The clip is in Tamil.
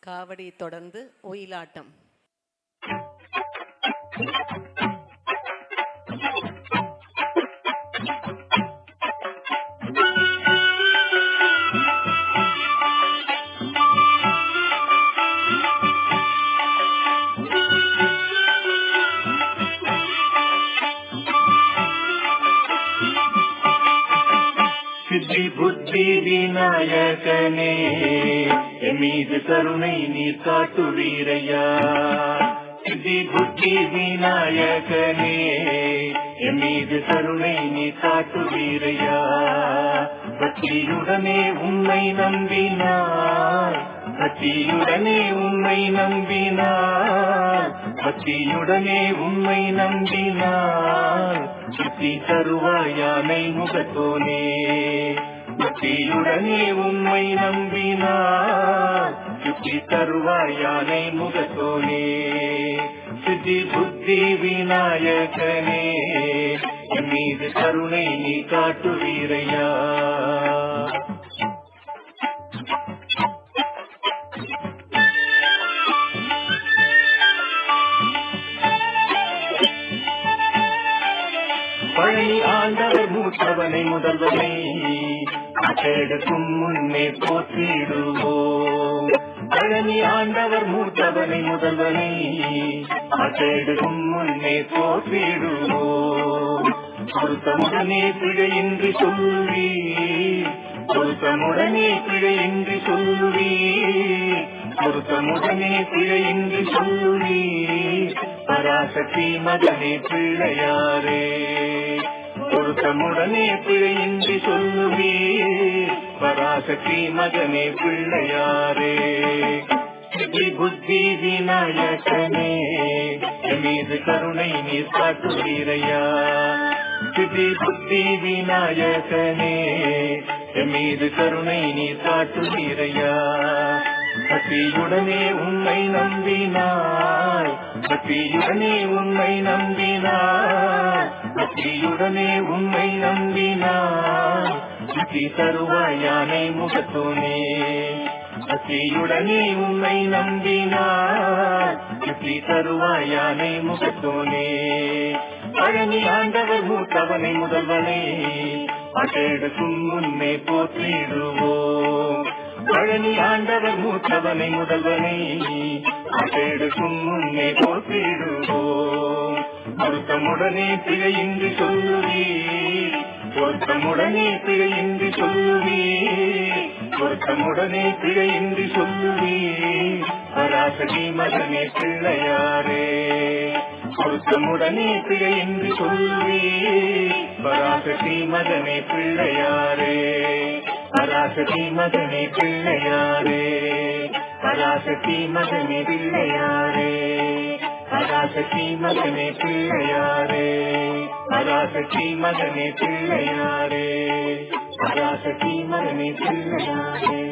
காவடி தொடர்ந்து ஒயிலாட்டம். சித்தி புத்தி விநாயகனே என் மீது கருணை நீர் காட்டுவீரையா. சித்தி புத்தி விநாயகனே என் மீது கருணை நீர் காட்டுவீரையா. பக்தியுடனே உம்மை நம்பினார், பக்தியுடனே உம்மை நம்பினார், பக்தியுடனே உம்மை நம்பினார். சித்தி தருவாயானை முகத்தோனே, பக்தியுடனே உம்மை நம்பினார். சித்தி தருவாயானை முகத்தோனே. சித்தி புத்தி விநாயகனே என் மீது கருணை நீ காட்டுவீரையா. பழனி ஆண்டவர் மூத்தவனை முதல்வனை அச்செடுக்கும் முன்னே போற்றிடுவோம். பழனி ஆண்டவர் மூத்தவனை முதல்வனை அச்செடுக்கும் முன்னே போற்றிடுவோம். பொருத்தமுடனே பிழையின்றி சொல்லி, பொருத்தமுடனே பிழையின்றி சொல்லி, பொருத்தமுடனே பிழையின்றி சொல்லி பராசக்தி மகனே பிள்ளையாரே. பொருத்தமுடனே பிழையின்றி சொல்லுவே பராசக்தி மகனே பிள்ளையாரே. சித்தி புத்தி விநாயகனே என் மீது கருணை நீர் காட்டுவீரையா. சித்தி புத்தி விநாயகனே என் மீது கருணை நீர் காட்டுவீரையா. பக்தியுடனே உம்மை நம்பினார், பக்தியுடனே உம்மை நம்பினார், பக்தியுடனே உம்மை நம்பினார். சித்தி தருவாயானை முகத்தோனே, பக்தியுடனே உம்மை நம்பினார். சித்தி தருவாயானை முகத்தோனே. பழனி ஆண்டவர் மூத்தவனை முதல்வனை அச்செடுக்கும் முன்னே போற்றிடுவோம். பழனி ஆண்டவர் மூத்தவனை முதல்வனை அச்செடுக்கும் முன்னே போற்றிடுவோம். பொருத்தமுடனே பிழையின்றி சொல்லுவே, பொருத்தமுடனே பிழையின்றி சொல்லுவே, பொருத்தமுடனே பிழையின்றி சொல்லுவே பராசக்தி மகனே பிள்ளையாரே. பொருத்தமுடனே பிழையின்றி சொல்லுவே பராசக்தி மகனே பிள்ளையாரே. பராசக்தி மகனே பிள்ளையாரே, பராசக்தி மகனே பிள்ளையாரே, பராசக்தி மகனே பிள்ளையாரே, பராசக்தி மகனே பிள்ளையாரே, பராசக்தி மகனே பிள்ளையாரே.